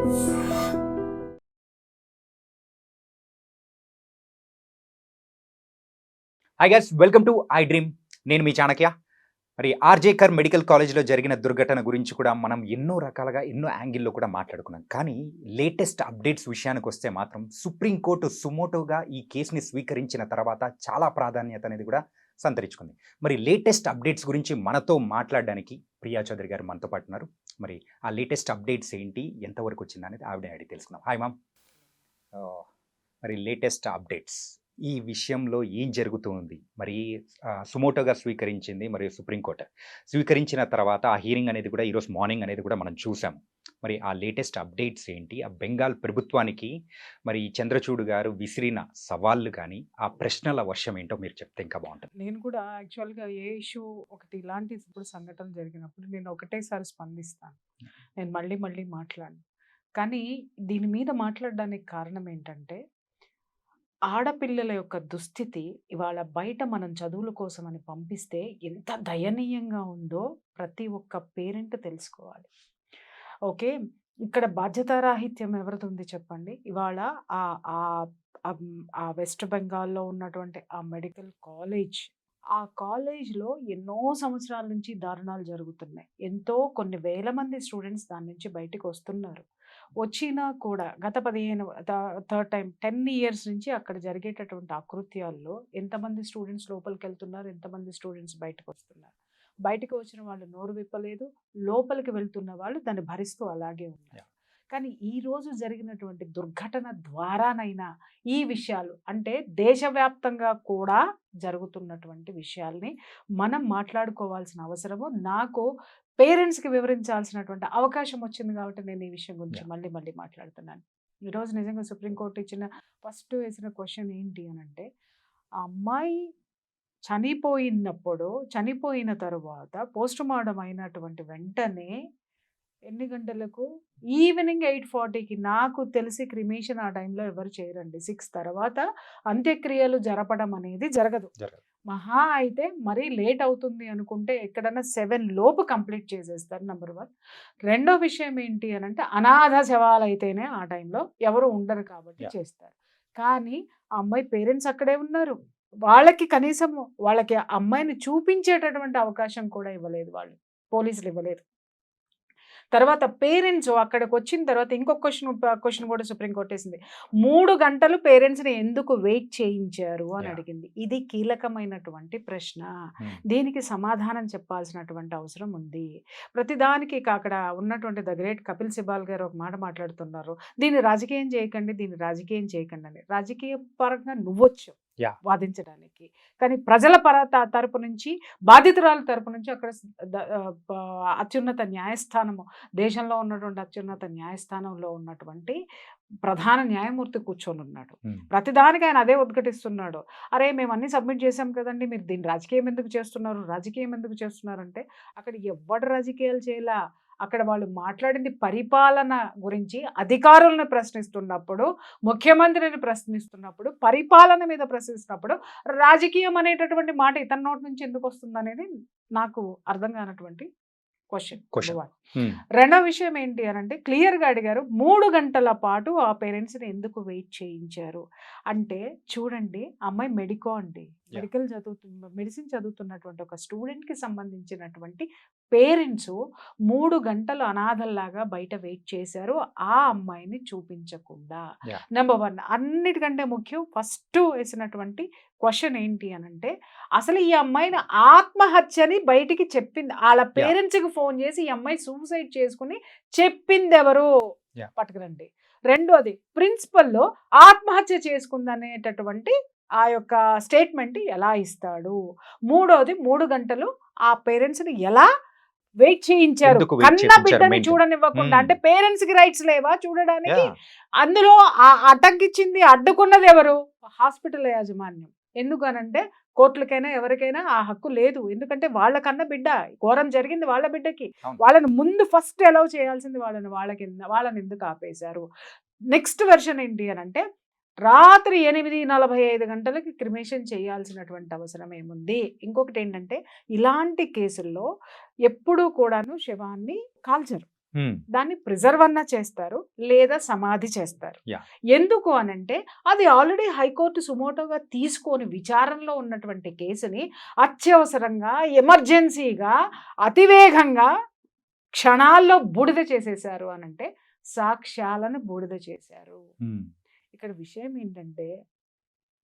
Hi guys, welcome to I dream. నేను మీ చాణక్య. మరి RJ కర్ మెడికల్ కాలేజ్లో జరిగిన దుర్ఘటన గురించి కూడా మనం ఎన్నో రకాలుగా ఎన్నో యాంగిల్లో కూడా మాట్లాడుకున్నాం. కానీ లేటెస్ట్ అప్డేట్స్ విషయానికి వస్తే మాత్రం సుప్రీంకోర్టు సుమోటోగా ఈ కేసుని స్వీకరించిన తర్వాత చాలా ప్రాధాన్యత అనేది కూడా సంతరించుకుంది. మరి లేటెస్ట్ అప్డేట్స్ గురించి మనతో మాట్లాడడానికి ప్రియా చౌదరి గారు మనతో పాటు ఉన్నారు. మరి ఆ లేటెస్ట్ అప్డేట్స్ ఏంటి, ఎంతవరకు వచ్చింది అనేది ఆవిడ అడిగి తెలుసుకుందాం. Hi ma'am. మరి లేటెస్ట్ అప్డేట్స్, ఈ విషయంలో ఏం జరుగుతుంది? మరి సుమోటోగా స్వీకరించింది మరి సుప్రీంకోర్టు. స్వీకరించిన తర్వాత ఆ హీరింగ్ అనేది కూడా ఈరోజు మార్నింగ్ అనేది కూడా మనం చూసాము. మరి ఆ లేటెస్ట్ అప్డేట్స్ ఏంటి? ఆ బెంగాల్ ప్రభుత్వానికి మరి చంద్రచూడ్ గారు విసిరిన సవాళ్ళు కానీ ఆ ప్రశ్నల వర్షం ఏంటో మీరు చెప్తే ఇంకా బాగుంటుంది. నేను కూడా యాక్చువల్గా ఏ ఇష్యూ ఒకటి ఇలాంటి ఇప్పుడు సంఘటనలు జరిగినప్పుడు నేను ఒకటేసారి స్పందిస్తాను. నేను మళ్ళీ మళ్ళీ మాట్లాడను. కానీ దీని మీద మాట్లాడడానికి కారణం ఏంటంటే, ఆడపిల్లల యొక్క దుస్థితి ఇవాళ బయట మనం చదువుల కోసమని పంపిస్తే ఎంత దయనీయంగా ఉందో ప్రతి ఒక్క పేరెంట్ తెలుసుకోవాలి. ఓకే, ఇక్కడ బాధ్యతారాహిత్యం ఎవరిది ఉంది చెప్పండి? ఇవాళ ఆ ఆ ఆ వెస్ట్ బెంగాల్లో ఉన్నటువంటి ఆ మెడికల్ కాలేజ్, ఆ కాలేజ్లో ఎన్నో సంవత్సరాల నుంచి దారుణాలు జరుగుతున్నాయి. కొన్ని వేల మంది స్టూడెంట్స్ దాని నుంచి బయటకు వస్తున్నారు. వచ్చినా కూడా గత 10 ఇయర్స్ నుంచి అక్కడ జరిగేటటువంటి అకృత్యాల్లో ఎంతమంది స్టూడెంట్స్ లోపలికెళ్తున్నారు, ఎంతమంది స్టూడెంట్స్ బయటకు వస్తున్నారు. బయటకు వచ్చిన వాళ్ళు నోరు విప్పలేదు, లోపలికి వెళ్తున్న వాళ్ళు దాన్ని భరిస్తూ అలాగే ఉన్నారు. కానీ ఈరోజు జరిగినటువంటి దుర్ఘటన ద్వారానైనా ఈ విషయాలు, అంటే దేశవ్యాప్తంగా కూడా జరుగుతున్నటువంటి విషయాల్ని మనం మాట్లాడుకోవాల్సిన అవసరము, నాకు పేరెంట్స్కి వివరించాల్సినటువంటి అవకాశం వచ్చింది కాబట్టి నేను ఈ విషయం గురించి మళ్ళీ మళ్ళీ మాట్లాడుతున్నాను. ఈరోజు నిజంగా సుప్రీంకోర్టు ఇచ్చిన ఫస్ట్ వేసిన క్వశ్చన్ ఏంటి అని అంటే, ఆ అమ్మాయి చనిపోయిన తరువాత పోస్ట్ మార్టం అయినటువంటి వెంటనే ఎన్ని గంటలకు? ఈవినింగ్ 8:40కి. నాకు తెలిసి క్రిమేషన్ ఆ టైంలో ఎవరు చేయరండి. 6 తర్వాత అంత్యక్రియలు జరపడం అనేది జరగదు. మహా అయితే మరీ లేట్ అవుతుంది అనుకుంటే ఎక్కడన్నా 7 లోపు కంప్లీట్ చేసేస్తారు. నెంబర్ 1. రెండో విషయం ఏంటి అని అంటే, అనాథ శవాలైతేనే ఆ టైంలో ఎవరు ఉండరు కాబట్టి చేస్తారు. కానీ ఆ అమ్మాయి పేరెంట్స్ అక్కడే ఉన్నారు. వాళ్ళకి కనీసం వాళ్ళకి అమ్మాయిని చూపించేటటువంటి అవకాశం కూడా ఇవ్వలేదు వాళ్ళు, పోలీసులు ఇవ్వలేదు. తర్వాత పేరెంట్స్ అక్కడికి వచ్చిన తర్వాత ఇంకొక క్వశ్చన్ కూడా సుప్రీంకోర్టు వేసింది. 3 గంటలు పేరెంట్స్ని ఎందుకు వెయిట్ చేయించారు అని అడిగింది. ఇది కీలకమైనటువంటి ప్రశ్న. దీనికి సమాధానం చెప్పాల్సినటువంటి అవసరం ఉంది. ప్రతిదానికి అక్కడ ఉన్నటువంటి ద గ్రేట్ కపిల్ సిబాల్ గారు ఒక మాట మాట్లాడుతున్నారు, దీన్ని రాజకీయం చేయకండి అని. రాజకీయ పరంగా నువ్వొచ్చు వాదించడానికి, కానీ ప్రజల తరపు నుంచి, బాధితురాల తరపు నుంచి అక్కడ అత్యున్నత న్యాయస్థానము, దేశంలో ఉన్నటువంటి అత్యున్నత న్యాయస్థానంలో ఉన్నటువంటి ప్రధాన న్యాయమూర్తి కూర్చొని ఉన్నాడు. ప్రతిదానికి ఆయన అదే ఉద్ఘటిస్తున్నాడు. అరే, మేము అన్ని సబ్మిట్ చేసాం కదండి, మీరు దీన్ని రాజకీయం ఎందుకు చేస్తున్నారు అంటే, అక్కడ ఎవడు రాజకీయాలు చేయలా. అక్కడ వాళ్ళు మాట్లాడింది పరిపాలన గురించి, అధికారులను ప్రశ్నిస్తున్నప్పుడు, ముఖ్యమంత్రిని ప్రశ్నిస్తున్నప్పుడు, పరిపాలన మీద ప్రశ్నిస్తున్నప్పుడు రాజకీయం అనేటటువంటి మాట ఇతని నోటి నుంచి ఎందుకు వస్తుంది అనేది నాకు అర్థం కానటువంటి క్వశ్చన్. రెండో విషయం ఏంటి అని అంటే, క్లియర్గా అడిగారు 3 గంటల పాటు ఆ పేరెంట్స్ని ఎందుకు వెయిట్ చేయించారు అంటే, చూడండి, అమ్మాయి మెడిసిన్ చదువుతున్నటువంటి ఒక స్టూడెంట్కి సంబంధించినటువంటి పేరెంట్స్ 3 గంటలు అనాథల్లాగా బయట వెయిట్ చేశారు ఆ అమ్మాయిని చూపించకుండా. నెంబర్ 1. అన్నిటికంటే ముఖ్యం, ఫస్ట్ వేసినటువంటి క్వశ్చన్ ఏంటి అని అంటే, అసలు ఈ అమ్మాయిని ఆత్మహత్యని బయటికి చెప్పింది, వాళ్ళ పేరెంట్స్కి ఫోన్ చేసి ఈ అమ్మాయి సూసైడ్ చేసుకుని చెప్పింది ఎవరు పట్టుకురండి. రెండోది, ప్రిన్సిపల్లో ఆత్మహత్య చేసుకుందనేటటువంటి ఆ యొక్క స్టేట్మెంట్ ఎలా ఇస్తాడు. మూడోది, 3 గంటలు ఆ పేరెంట్స్ని ఎలా వెయిట్ చేయించారు, కన్న బిడ్డని చూడనివ్వకుండా. అంటే పేరెంట్స్ కి రైట్స్ లేవా చూడడానికి? అందులో అడ్డంకిచ్చింది, అడ్డుకున్నది ఎవరు? హాస్పిటల్ యాజమాన్యం. ఎందుకనంటే కోర్టులకైనా ఎవరికైనా ఆ హక్కు లేదు. ఎందుకంటే వాళ్ళకన్నా బిడ్డ, ఘోరం జరిగింది వాళ్ళ బిడ్డకి. వాళ్ళని ముందు ఫస్ట్ అలౌ చేయాల్సింది వాళ్ళని ఎందుకు ఆపేశారు? నెక్స్ట్ వెర్షన్ ఏంటి అని అంటే, రాత్రి 8:45 గంటలకి క్రిమేషన్ చేయాల్సినటువంటి అవసరం ఏముంది? ఇంకొకటి ఏంటంటే, ఇలాంటి కేసుల్లో ఎప్పుడూ కూడాను శవాన్ని కాల్చరు. దాన్ని ప్రిజర్వ్ అన్నా చేస్తారు లేదా సమాధి చేస్తారు. Yeah. ఎందుకు అనంటే అది ఆల్రెడీ హైకోర్టు సుమోటోగా తీసుకొని విచారణలో ఉన్నటువంటి కేసుని అత్యవసరంగా ఎమర్జెన్సీగా అతివేగంగా క్షణాల్లో బూడిద చేసేశారు అనంటే సాక్ష్యాలను బూడిద చేశారు. ఇక్కడ విషయం ఏంటంటే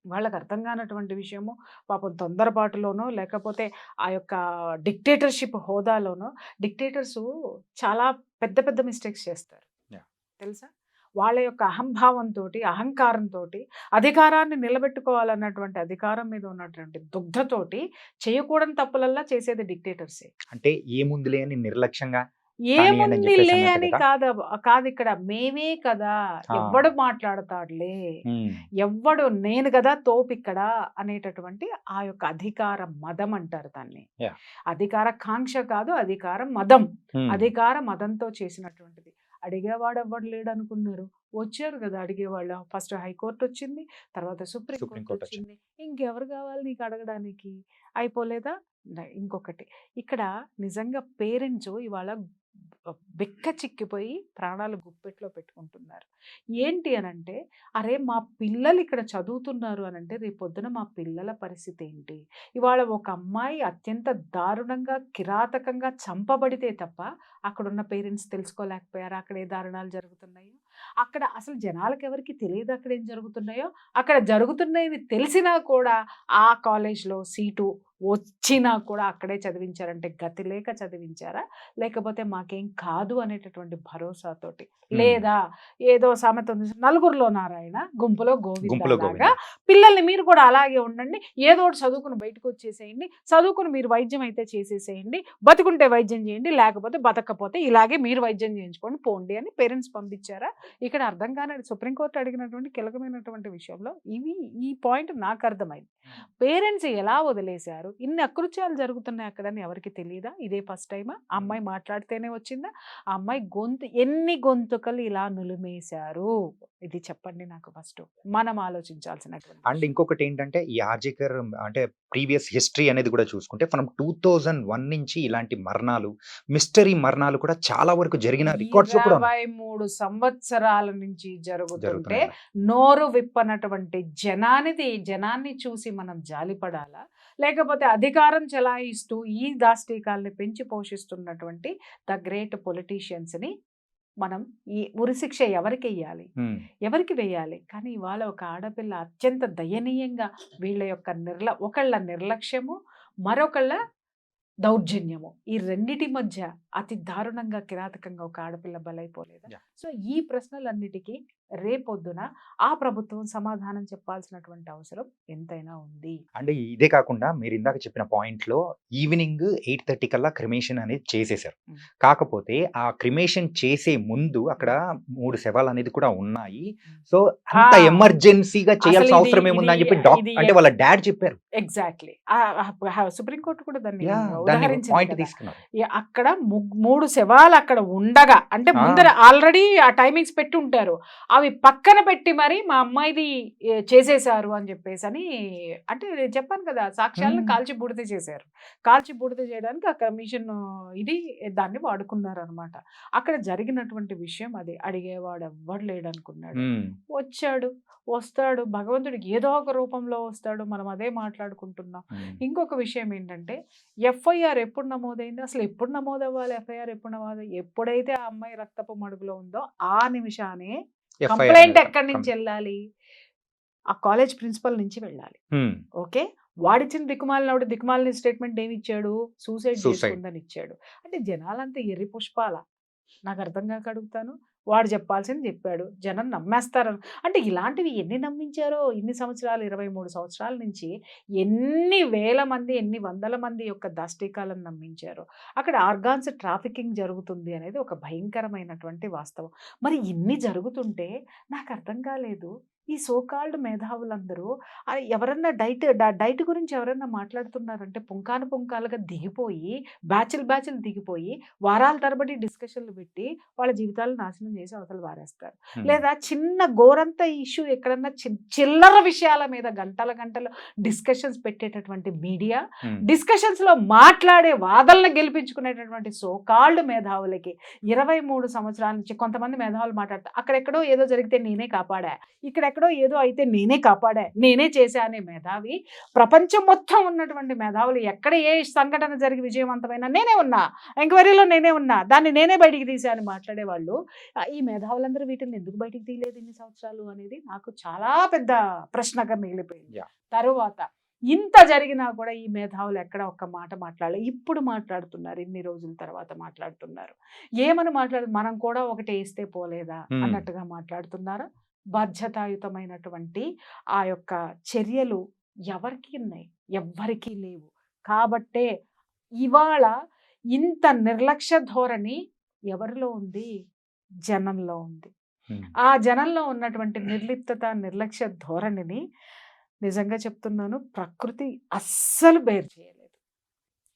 వాళ్ళకి అర్థం కానటువంటి విషయము పాపం తొందరపాటులోనో లేకపోతే ఆ యొక్క డిక్టేటర్షిప్ హోదాలోనో డిక్టేటర్స్ చాలా పెద్ద పెద్ద మిస్టేక్స్ చేస్తారు. Yeah. తెలుసా? వాళ్ళ యొక్క అహంభావంతో అహంకారంతో అధికారాన్ని నిలబెట్టుకోవాలన్నటువంటి అధికారం మీద ఉన్నటువంటి దుగ్ధతోటి చేయకూడని తప్పులల్లా చేసేది డిక్టేటర్సే. అంటే ఏముందిలే అని నిర్లక్ష్యంగా కానియ్యండి అని ఏముంది చెప్పేసి లే అన్నట్టు అని కదా. కాదు ఇక్కడ మేమే కదా, ఆ. ఎవ్వడు మాట్లాడతాడులే, ఉమ్, ఎవ్వడు నేను కదా తోపిక్కడ అనేటటువంటి ఆ యొక్క అధికార మదం అంటారు దాన్ని. Yeah. అధికార కాంక్ష కాదు, అధికార మదం. ఉమ్, అధికార మదంతో చేసినటువంటిది. అడిగేవాడు ఎవ్వడు లేడు అనుకున్నారు, వచ్చారు కదా అడిగేవాళ్ళు. ఫస్ట్ హైకోర్టు వచ్చింది, తర్వాత సుప్రీం సుప్రీం కోర్టు కోర్టు వచ్చింది. ఇంకెవరు కావాలి నీకు అడగడానికి? అయిపోలేదా? ఇంకొకటి ఇక్కడ నిజంగా పేరెంట్స్ ఇవాళ బెక్క చిక్కిపోయి ప్రాణాలు గుప్పెట్లో పెట్టుకుంటున్నారు. ఏంటి అనంటే అరే మా పిల్లలు ఇక్కడ చదువుతున్నారు అనంటే రేపొద్దున మా పిల్లల పరిస్థితి ఏంటి? ఇవాళ ఒక అమ్మాయి అత్యంత దారుణంగా కిరాతకంగా చంపబడితే తప్ప అక్కడున్న పేరెంట్స్ తెలుసుకోలేకపోయారు అక్కడ ఏ దారుణాలు జరుగుతున్నాయో. అక్కడ అసలు జనాలకు ఎవరికి తెలియదు అక్కడ ఏం జరుగుతున్నాయో. అక్కడ జరుగుతున్నాయని తెలిసినా కూడా ఆ కాలేజ్లో సీటు వచ్చినా కూడా అక్కడే చదివించారంటే గతి లేక చదివించారా, లేకపోతే మాకేం కాదు అనేటటువంటి భరోసాతోటి, లేదా ఏదో సామెత ఉంది, నలుగురిలో నారాయణ గుంపులో గుంపులో గోవింద లాగా గోవింద. పిల్లల్ని మీరు కూడా అలాగే ఉండండి, ఏదో ఒకటి చదువుకుని బయటకు వచ్చేసేయండి, చదువుకుని మీరు వైద్యం అయితే చేసేసేయండి, బతుకుంటే వైద్యం చేయండి, లేకపోతే బతకపోతే ఇలాగే మీరు వైద్యం చేయించుకోండి పోండి అని పేరెంట్స్ పంపించారా? ఇక్కడ అర్థం కాని సుప్రీంకోర్టు అడిగినటువంటి కీలకమైనటువంటి విషయంలో ఈ పాయింట్ నాకు అర్థమైంది. పేరెంట్స్ ఎలా వదిలేశారు? ఇన్ని అకృత్యాలు జరుగుతున్నాయి అక్కడని ఎవరికి తెలియదా? ఇదే ఫస్ట్ టైమా? ఆ అమ్మాయి మాట్లాడితేనే వచ్చిందా? ఆ అమ్మాయి ఎన్ని గొంతుకలు ఇలా నులిమేశారు? ఇది చెప్పండి నాకు ఫస్ట్. మనం ఆలోచించాల్సినటువంటి అండ్ ఇంకొకటి ఏంటంటే ఈ ఆర్జేకర్ అంటే ప్రీవియస్ హిస్టరీ అనేది కూడా చూసుకుంటే మనం 2001 నుంచి ఇలాంటి మరణాలు, మిస్టరీ మరణాలు కూడా చాలా వరకు జరిగిన రికార్డ్స్ లో కూడా ఉన్నాయి. 23 సంవత్సరాల నుంచి జరుగుతుంటే జరుగుతున్నాయి. నోరు విప్పనటువంటి జనాన్ని చూసి మనం జాలిపడాలా, లేకపోతే అధికారం చెలాయిస్తూ ఈ దాష్టీకాల్ని పెంచి పోషిస్తున్నటువంటి ద గ్రేట్ పొలిటీషియన్స్ని మనం ఈ ఉరిశిక్ష ఎవరికి వేయాలి, ఉమ్, ఎవరికి వేయాలి? కానీ ఇవాళ ఒక ఆడపిల్ల అత్యంత దయనీయంగా వీళ్ళ యొక్క ఒకళ్ళ నిర్లక్ష్యము, మరొకళ్ళ దౌర్జన్యము, ఈ రెండిటి మధ్య అతి దారుణంగా కిరాతకంగా ఒక ఆడపిల్ల బలైపోలేదా? Yeah. సో ఈ ప్రశ్నలన్నిటికీ రేపొద్దున ఆ ప్రభుత్వం సమాధానం చెప్పాల్సినటువంటి అవసరం ఎంతైనా ఉంది. అంటే ఇదే కాకుండా మీరు ఇందాక చెప్పిన పాయింట్ లో ఈవినింగ్ 8:30 కల్లా క్రిమేషన్ అనేది చేసేసారు. Mm. కాకపోతే ఆ క్రిమేషన్ చేసే ముందు అక్కడ 3 శవాలు అనేది కూడా ఉన్నాయి. సో అంత ఆ. ఎమర్జెన్సీగా చేయాల్సిన అసలు అవసరం ఏముంది అని చెప్పి ఇది అంటే వాళ్ళ డాడ్ చెప్పారు. ఎగ్జాక్ట్లీ సుప్రీంకోర్టు కూడా దాన్ని దాన్ని ఉదహరించింది పాయింట్ కదా. తీసుకున్నారు. అక్కడ 3 శవాలు అక్కడ ఉండగా, అంటే ఆ. ముందర ఆల్రెడీ ఆ టైమింగ్స్ పెట్టి ఉంటారు, అవి పక్కన పెట్టి మరి మా అమ్మాయిది చేసేశారు అని చెప్పేసి అని, అంటే నేను చెప్పాను కదా సాక్ష్యాలను కాల్చి బూడిద చేశారు. కాల్చి బూడిద చేయడానికి ఆ కమిషన్ ఇది దాన్ని వాడుకున్నారు అనమాట. అక్కడ జరిగినటువంటి విషయం అది. అడిగేవాడు ఎవ్వడు లేడు అనుకున్నాడు, ఉమ్, వస్తాడు భగవంతుడికి ఏదో ఒక రూపంలో వస్తాడు. మనం అదే మాట్లాడుకుంటున్నాం. ఉమ్, ఇంకొక విషయం ఏంటంటే ఎఫ్ఐఆర్ ఎప్పుడు నమోదైంది, అసలు ఎప్పుడు నమోదవ్వాలి ఎఫ్ఐఆర్ ఎప్పుడు నమోదు? ఎప్పుడైతే ఆ అమ్మాయి రక్తపు మడుగులో ఉందో ఆ నిమిషానే FIR కంప్లైంట్ అనేది ఎక్కడి నుంచి వెళ్ళాలి? ఆ కాలేజ్ ప్రిన్సిపల్ నుంచి వెళ్ళాలి. ఉమ్, ఓకే, వాడిచ్చిన దిక్కుమాలిన స్టేట్మెంట్ ఏమి ఇచ్చాడు? Suicide Suicide. చేసుకుందని ఇచ్చాడు. అంటే జనాలంతా ఎర్రి పుష్పాల? నాకు అర్థం కాక అడుగుతాను. వాడు చెప్పాల్సింది చెప్పాడు, జనం నమ్మేస్తారు. అంటే ఇలాంటివి ఎన్ని నమ్మించారో ఇన్ని సంవత్సరాలు, 23 సంవత్సరాల నుంచి ఎన్ని వేల మంది, ఎన్ని వందల మంది యొక్క దాష్టీకాలను నమ్మించారో. అక్కడ ఆర్గాన్స్ ట్రాఫికింగ్ జరుగుతుంది అనేది ఒక భయంకరమైనటువంటి వాస్తవం. మరి ఇన్ని జరుగుతుంటే నాకు అర్థం కాలేదు, ఈ సోకాల్డ్ మేధావులందరూ ఎవరన్నా డైట్ గురించి ఎవరన్నా మాట్లాడుతున్నారంటే పుంకాలుగా దిగిపోయి బ్యాచ్లు దిగిపోయి వారాల తరబడి డిస్కషన్లు పెట్టి వాళ్ళ జీవితాలను నాశనం చేసి అవతల వారేస్తారు. లేదా చిన్న గోరంత ఇష్యూ ఎక్కడన్నా చిల్లర విషయాల మీద గంటలు డిస్కషన్స్ పెట్టేటటువంటి మీడియా, డిస్కషన్స్లో మాట్లాడే వాదనలు గెలిపించుకునేటటువంటి సోకాల్డ్ మేధావులకి 23 సంవత్సరాల నుంచి కొంతమంది మేధావులు మాట్లాడతారు, అక్కడెక్కడో ఏదో జరిగితే నేనే కాపాడా, ఇక్కడెక్కడో ఏదో అయితే నేనే కాపాడా, నేనే చేశా అనే మేధావి. ప్రపంచం మొత్తం ఉన్నటువంటి మేధావులు ఎక్కడ ఏ సంఘటన జరిగి విజయవంతమైనా నేనే ఉన్నా, ఎంక్వైరీలో నేనే ఉన్నా, దాన్ని నేనే బయటికి తీసా అని మాట్లాడేవాళ్ళు. ఈ మేధావులందరూ వీటిని ఎందుకు బయటికి తీయలేదు ఇన్ని సంవత్సరాలు అనేది నాకు చాలా పెద్ద ప్రశ్నగా మిగిలిపోయింది. తరువాత ఇంత జరిగినా కూడా ఈ మేధావులు ఎక్కడ ఒక్క మాట మాట్లాడలేదు. ఇప్పుడు మాట్లాడుతున్నారు, ఇన్ని రోజుల తర్వాత మాట్లాడుతున్నారు. ఏమని మనం కూడా ఒకటి వేస్తే పోలేదా అన్నట్టుగా మాట్లాడుతున్నారు. బాధ్యతాయుతమైనటువంటి ఆ యొక్క చర్యలు ఎవరికి ఉన్నాయి? ఎవ్వరికీ లేవు. కాబట్టే ఇవాళ ఇంత నిర్లక్ష్య ధోరణి ఎవరిలో ఉంది? జనంలో ఉంది. ఆ జనంలో ఉన్నటువంటి నిర్లిప్తత, నిర్లక్ష్య ధోరణిని నిజంగా చెప్తున్నాను, ప్రకృతి అస్సలు బేర్ చేయలేదు.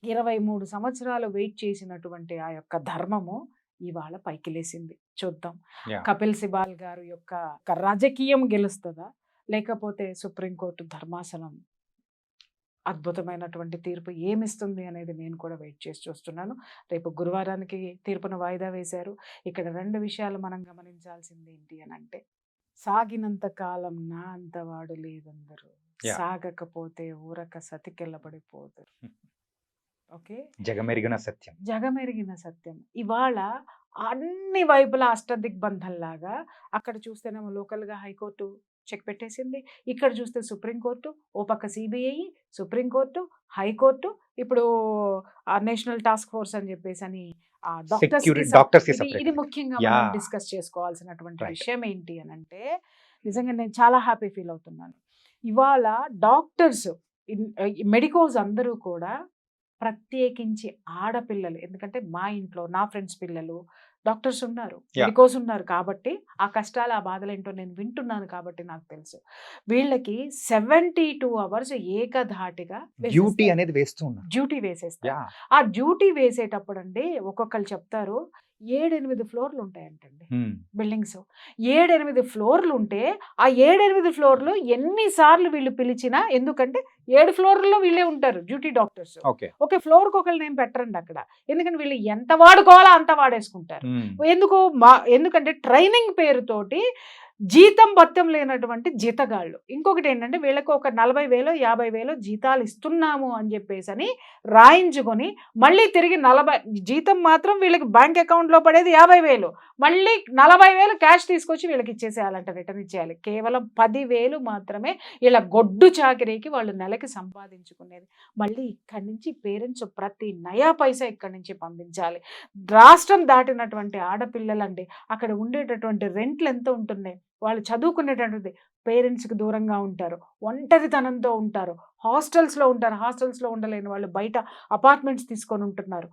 23 సంవత్సరాలు వెయిట్ చేసినటువంటి ఆ యొక్క ధర్మము ఇవాళ పైకి లేసింది. చూద్దాం కపిల్ సిబాల్ గారు యొక్క రాజకీయం గెలుస్తుందా, లేకపోతే సుప్రీంకోర్టు ధర్మాసనం అద్భుతమైనటువంటి తీర్పు ఏమిస్తుంది అనేది నేను కూడా వెయిట్ చేసి చూస్తున్నాను. రేపు గురువారానికి తీర్పును వాయిదా వేశారు. ఇక్కడ 2 విషయాలు మనం గమనించాల్సింది ఏంటి అని అంటే, సాగినంత కాలం నా అంతవాడు లేదందరూ, సాగకపోతే ఊరక సతికెళ్ళబడిపోతారు. ఓకే, జగమెరిగిన సత్యం. ఇవాళ అన్ని వైపులా అష్టదిగ్బంధంలాగా, అక్కడ చూస్తేనేమో లోకల్గా హైకోర్టు చెక్ పెట్టేసింది, ఇక్కడ చూస్తే సుప్రీంకోర్టు, ఓ పక్క సిబిఐ, సుప్రీంకోర్టు, హైకోర్టు, ఇప్పుడు నేషనల్ టాస్క్ ఫోర్స్ అని చెప్పేసి అని ఇది ముఖ్యంగా మనం డిస్కస్ చేసుకోవాల్సినటువంటి విషయం ఏంటి అని అంటే, నిజంగా నేను చాలా హ్యాపీ ఫీల్ అవుతున్నాను. ఇవాళ డాక్టర్స్, మెడికోస్ అందరూ కూడా, ప్రత్యేకించి ఆడపిల్లలు, ఎందుకంటే మా ఇంట్లో నా ఫ్రెండ్స్ పిల్లలు డాక్టర్స్ ఉన్నారు, మెడికోస్ ఉన్నారు, కాబట్టి ఆ కష్టాలు ఆ బాధలు ఏంటో నేను వింటున్నాను కాబట్టి నాకు తెలుసు. వీళ్ళకి 72 hours ఏకధాటిగా డ్యూటీ అనేది వేసేస్తారు. ఆ డ్యూటీ వేసేటప్పుడు అండి ఒక్కొక్కరు చెప్తారు 7-8 ఫ్లోర్లు ఉంటాయంటండి బిల్డింగ్స్. 7-8 ఫ్లోర్లు ఉంటే ఆ 7-8 ఫ్లోర్లు ఎన్నిసార్లు వీళ్ళు పిలిచినా, ఎందుకంటే 7 ఫ్లోర్లలో వీళ్ళే ఉంటారు డ్యూటీ డాక్టర్స్. ఒక ఫ్లోర్కి ఒకళ్ళని ఏం పెట్టరండి అక్కడ, ఎందుకంటే వీళ్ళు ఎంత వాడుకోవాలో అంత వాడేసుకుంటారు. ఎందుకంటే ట్రైనింగ్ పేరుతోటి జీతం భత్యం లేనటువంటి జీతగాళ్ళు. ఇంకొకటి ఏంటంటే, వీళ్ళకి ఒక 40,000 50,000 జీతాలు ఇస్తున్నాము అని చెప్పేసి అని రాయించుకొని మళ్ళీ తిరిగి 40 జీతం మాత్రం వీళ్ళకి బ్యాంక్ అకౌంట్లో పడేది 50,000, మళ్ళీ 40,000 క్యాష్ తీసుకొచ్చి వీళ్ళకి ఇచ్చేసేయాలంట, రిటర్న్ ఇచ్చేయాలి. కేవలం 10,000 మాత్రమే ఇలా గొడ్డు చాకరీకి వాళ్ళు నెలకి సంపాదించుకునేది. మళ్ళీ ఇక్కడి నుంచి పేరెంట్స్ ప్రతి నయా పైసా ఇక్కడి నుంచి పంపించాలి. రాష్ట్రం దాటినటువంటి ఆడపిల్లలండి, అక్కడ ఉండేటటువంటి రెంట్లు ఎంత ఉంటున్నాయి, వాళ్ళు చదువుకునేటటువంటి పేరెంట్స్కి దూరంగా ఉంటారు, ఒంటరితనంతో ఉంటారు, హాస్టల్స్లో ఉంటారు, హాస్టల్స్లో ఉండలేని వాళ్ళు బయట అపార్ట్మెంట్స్ తీసుకొని ఉంటున్నారు.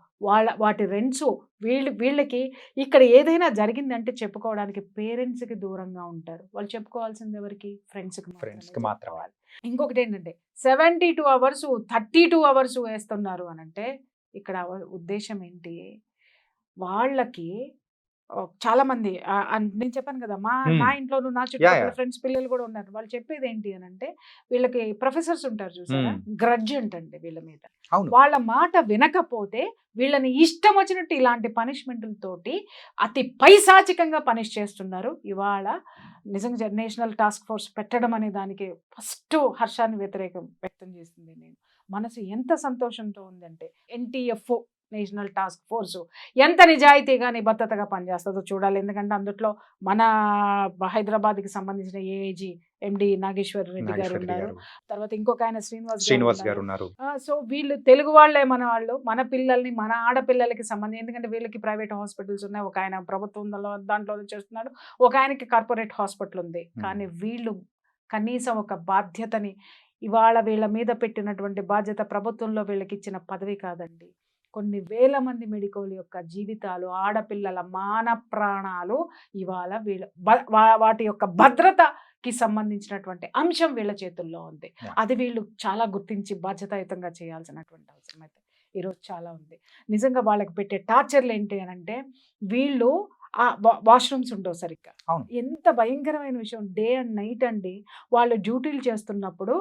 వాటి రెంట్స్ వీళ్ళకి ఇక్కడ ఏదైనా జరిగిందంటే చెప్పుకోవడానికి పేరెంట్స్కి దూరంగా ఉంటారు. వాళ్ళు చెప్పుకోవాల్సింది ఎవరికి? ఫ్రెండ్స్కి మాత్రం. ఇంకొకటి ఏంటంటే 72 hours 32 hours వేస్తున్నారు అని అంటే, ఇక్కడ ఉద్దేశం ఏంటి? వాళ్ళకి చాలా మంది నేను చెప్పాను కదా, నా ఇంట్లోనూ నా చుట్టుపక్కల ఫ్రెండ్స్ పిల్లలు కూడా ఉన్నారు. వాళ్ళు చెప్పేది ఏంటి అని అంటే, వీళ్ళకి ప్రొఫెసర్స్ ఉంటారు చూసారా, గ్రడ్జ్ అంటండి వీళ్ళ మీద. వాళ్ళ మాట వినకపోతే వీళ్ళని ఇష్టం వచ్చినట్టు ఇలాంటి పనిష్మెంట్లతోటి అతి పైశాచికంగా పనిష్ చేస్తున్నారు. ఇవాళ నిజంగా నేషనల్ టాస్క్ ఫోర్స్ పెట్టడం అనే దానికి ఫస్ట్ హర్షాన్ని వ్యక్తం చేసింది నేను. మనసు ఎంత సంతోషంతో ఉందంటే, NTF నేషనల్ టాస్క్ ఫోర్స్ ఎంత నిజాయితీగా నిబద్ధతగా పనిచేస్తుందో చూడాలి. ఎందుకంటే అందులో మన హైదరాబాద్కి సంబంధించిన ఏఐజీ MD నాగేశ్వర్ రెడ్డి గారు ఉన్నారు, తర్వాత ఇంకొక ఆయన శ్రీనివాస్ గారు ఉన్నారు. సో వీళ్ళు తెలుగు వాళ్ళే, మన పిల్లల్ని, మన ఆడపిల్లలకి సంబంధించి, ఎందుకంటే వీళ్ళకి ప్రైవేట్ హాస్పిటల్స్ ఉన్నాయి, ఒక ఆయన ప్రభుత్వం దాంట్లో చేస్తున్నాడు, ఒక ఆయనకి కార్పొరేట్ హాస్పిటల్ ఉంది. కానీ వీళ్ళు కనీసం ఒక బాధ్యతని, ఇవాళ వీళ్ళ మీద పెట్టినటువంటి బాధ్యత ప్రభుత్వంలో వీళ్ళకి ఇచ్చిన పదవి కాదండి, కొన్ని వేల మంది మెడికోల యొక్క జీవితాలు, ఆడపిల్లల మాన ప్రాణాలు ఇవాళ వాటి యొక్క భద్రత కి సంబంధించినటువంటి అంశం వీళ్ళ చేతుల్లో ఉంది. Yeah. అది వీళ్ళు చాలా గుర్తించి బాధ్యతాయుతంగా చేయాల్సినటువంటి అవసరం అయితే ఈరోజు చాలా ఉంది. నిజంగా వాళ్ళకి పెట్టే టార్చర్లు ఏంటి అని అంటే, వీళ్ళు వాష్రూమ్స్ ఉండవు సరిగ్గా. అవును. ఎంత భయంకరమైన విషయం, డే అండ్ నైట్ అండి. వాళ్ళు డ్యూటీలు చేస్తున్నప్పుడు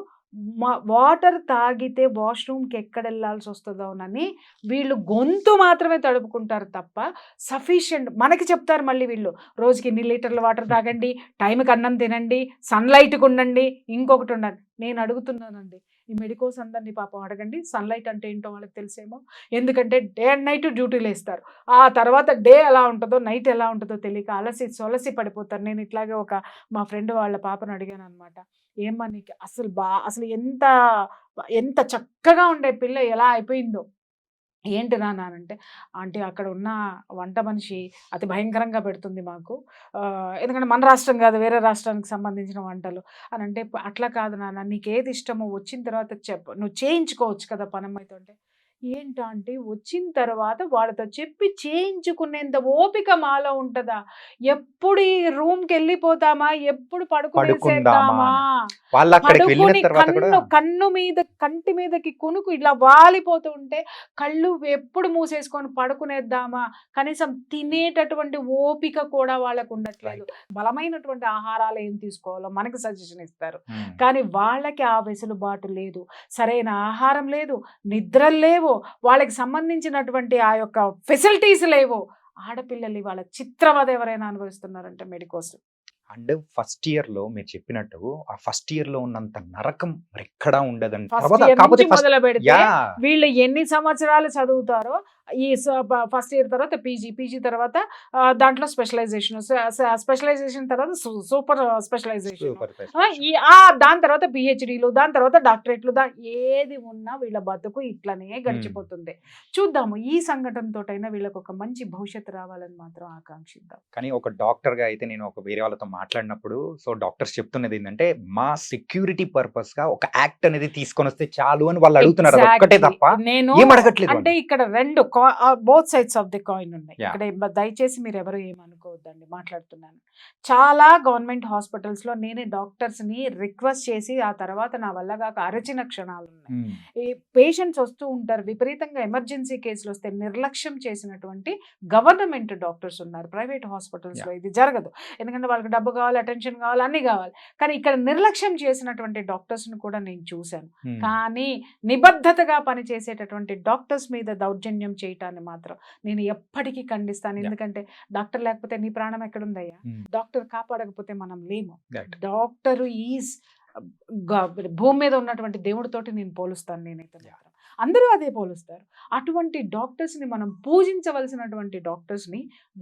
వాటర్ తాగితే వాష్రూమ్కి ఎక్కడ వెళ్ళాల్సి వస్తుందోనని వీళ్ళు గొంతు మాత్రమే తడుపుకుంటారు తప్ప సఫిషియంట్ మనకి చెప్తారు మళ్ళీ వీళ్ళు రోజుకి ఇన్ని లీటర్ల వాటర్ తాగండి, టైంకి అన్నం తినండి, సన్లైట్కి ఉండండి, ఇంకొకటి ఉండండి. నేను అడుగుతున్నానండి, ఈ మెడికోస్ అందరినీ పాపం అడగండి, సన్లైట్ అంటే ఏంటో వాళ్ళకి తెలిసేమో. ఎందుకంటే డే అండ్ నైట్ డ్యూటీలు వేస్తారు. ఆ తర్వాత డే ఎలా ఉంటుందో నైట్ ఎలా ఉంటుందో తెలియక అలసి సొలసి పడిపోతారు. నేను ఇట్లాగే మా ఫ్రెండ్ వాళ్ళ పాపను అడిగాను అనమాట, ఏమ్మా నీకు అసలు ఎంత చక్కగా ఉండే పిల్ల ఎలా అయిపోయిందో ఏంటి నాన్న అంటే, ఆంటీ అక్కడ ఉన్న వంట మనిషి అతి భయంకరంగా పెడుతుంది మాకు, ఎందుకంటే మన రాష్ట్రం కాదు వేరే రాష్ట్రానికి సంబంధించిన వంటలు అని అంటే, అట్లా కాదు నాన్న, నీకు ఏది ఇష్టమో వచ్చిన తర్వాత చెప్పు, నువ్వు చేయించుకోవచ్చు కదా పనమ్మాయితో అంటే, ఏంటంటే వచ్చిన తర్వాత వాళ్ళతో చెప్పి చేయించుకునేంత ఓపిక మాలో ఉంటుందా? ఎప్పుడు ఈ రూమ్కి వెళ్ళిపోతామా, ఎప్పుడు పడుకునేసేద్దామా, వాళ్ళు అక్కడికి వెళ్ళిన పడుకుని తర్వాత కూడా కంటి మీదకి కునుకు ఇట్లా వాలిపోతూ ఉంటే కళ్ళు ఎప్పుడు మూసేసుకొని పడుకునేద్దామా, కనీసం తినేటటువంటి ఓపిక కూడా వాళ్ళకు ఉండట్లేదు. బలమైనటువంటి ఆహారాలు ఏం తీసుకోవాలో మనకి సజెషన్ ఇస్తారు, కానీ వాళ్ళకి ఆ వెసులుబాటు లేదు, సరైన ఆహారం లేదు, నిద్రలు లేవు, వాళ్ళకి సంబంధించినటువంటి ఆ యొక్క ఫెసిలిటీస్ లేవు. ఆడపిల్లలు వాళ్ళ చిత్రవద ఎవరైనా అనుభవిస్తున్నారంటే మెడికోస్. అండ్ ఫస్ట్ ఇయర్ లో మీరు చెప్పినట్టు ఆ ఫస్ట్ ఇయర్ లో ఉన్నంత నరకం మరి ఎక్కడా ఉండదండి. ఫస్ట్ ఇయర్ నుంచి మొదలు పెడితే వీళ్ళు ఎన్ని సంవత్సరాలు చదువుతారో, ఈ ఫస్ట్ ఇయర్ తర్వాత పీజీ తర్వాత దాంట్లో స్పెషలైజేషన్ తర్వాత సూపర్ స్పెషలైజేషన్, దాని తర్వాత పిహెచ్డీలు, దాని తర్వాత డాక్టరేట్లు, ఏది ఉన్నా వీళ్ళ బతుకు ఇట్లనే గడిచిపోతుంది. చూద్దాము ఈ సంఘటనతోటైనా వీళ్ళకి ఒక మంచి భవిష్యత్తు రావాలని మాత్రం ఆకాంక్షిద్దాం. కానీ ఒక డాక్టర్ గా అయితే నేను ఒక వేరే వాళ్ళతో మాట్లాడినప్పుడు డాక్టర్స్ చెప్తున్నది ఏంటంటే, మా సెక్యూరిటీ పర్పస్ గా ఒక యాక్ట్ అనేది తీసుకొని వస్తే చాలు అని వాళ్ళు అడుగుతున్నారు. ఒక్కటే తప్ప నేను ఏం అడగట్లేదు. అంటే ఇక్కడ రెండు both sides of the coin ఉన్నాయి. Yeah. ఇక్కడ దయచేసి మీరు ఎవరు ఏమనుకోవద్దండి, మాట్లాడుతున్నాను. చాలా గవర్నమెంట్ హాస్పిటల్స్ లో నేనే డాక్టర్స్ ని రిక్వెస్ట్ చేసి ఆ తర్వాత నా వల్ల కాక అరచిన క్షణాలు ఉన్నాయి. ఈ పేషెంట్స్ వస్తూ ఉంటారు, విపరీతంగా ఎమర్జెన్సీ కేసులు వస్తే నిర్లక్ష్యం చేసినటువంటి గవర్నమెంట్ డాక్టర్స్ ఉన్నారు. ప్రైవేట్ హాస్పిటల్స్ లో ఇది జరగదు, ఎందుకంటే వాళ్ళకి డబ్బు కావాలి, అటెన్షన్ కావాలి, అన్ని కావాలి. కానీ ఇక్కడ నిర్లక్ష్యం చేసినటువంటి డాక్టర్స్ ని కూడా నేను చూశాను. కానీ నిబద్ధతగా పనిచేసేటటువంటి డాక్టర్స్ మీద దౌర్జన్యం చేయటాన్ని మాత్రం నేను ఎప్పటికీ ఖండిస్తాను. ఎందుకంటే డాక్టర్ లేకపోతే నీ ప్రాణం ఎక్కడుందయ్యా, డాక్టర్ కాపాడకపోతే మనం లేము. డాక్టర్ ఈజ్ భూమి మీద ఉన్నటువంటి దేవుడితోటి నేను పోలుస్తాను. నేనైతే మాత్రం అందరూ అదే పోలుస్తారు. అటువంటి డాక్టర్స్ని మనం పూజించవలసినటువంటి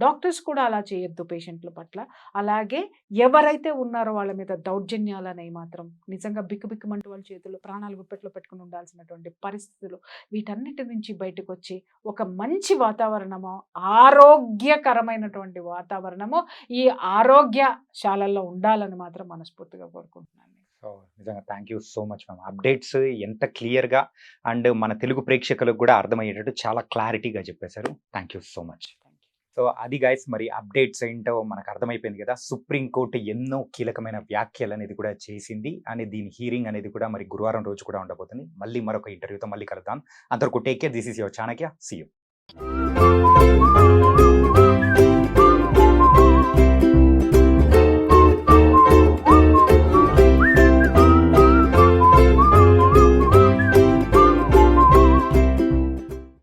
డాక్టర్స్ కూడా అలా చేయొద్దు పేషెంట్ల పట్ల. అలాగే ఎవరైతే ఉన్నారో వాళ్ళ మీద దౌర్జన్యాలనే మాత్రం నిజంగా బిక్కుబిక్కుమంటూ వాళ్ళ చేతుల్లో ప్రాణాలు గుప్పెట్లో పెట్టుకుని ఉండాల్సినటువంటి పరిస్థితులు, వీటన్నిటి నుంచి బయటకు వచ్చి ఒక మంచి వాతావరణము, ఆరోగ్యకరమైనటువంటి వాతావరణము ఈ ఆరోగ్యశాలల్లో ఉండాలని మాత్రం మనస్ఫూర్తిగా కోరుకుంటున్నాను. నిజంగా thank you so much ma'am. Updates ఎంత క్లియర్గా అండ్ మన తెలుగు ప్రేక్షకులకు కూడా అర్థమయ్యేటట్టు చాలా క్లారిటీగా చెప్పేశారు. Thank you so much. So అది గైస్, మరి అప్డేట్స్ ఏంటో మనకు అర్థమైపోయింది కదా. సుప్రీంకోర్టు ఎన్నో కీలకమైన వ్యాఖ్యలు అనేది కూడా చేసింది, అని దీని హీరింగ్ అనేది కూడా మరి గురువారం రోజు కూడా ఉండబోతుంది. మళ్ళీ మరొక ఇంటర్వ్యూతో మళ్ళీ కలుద్దాం. అంతవరకు take care. This is your Chanakya. See you.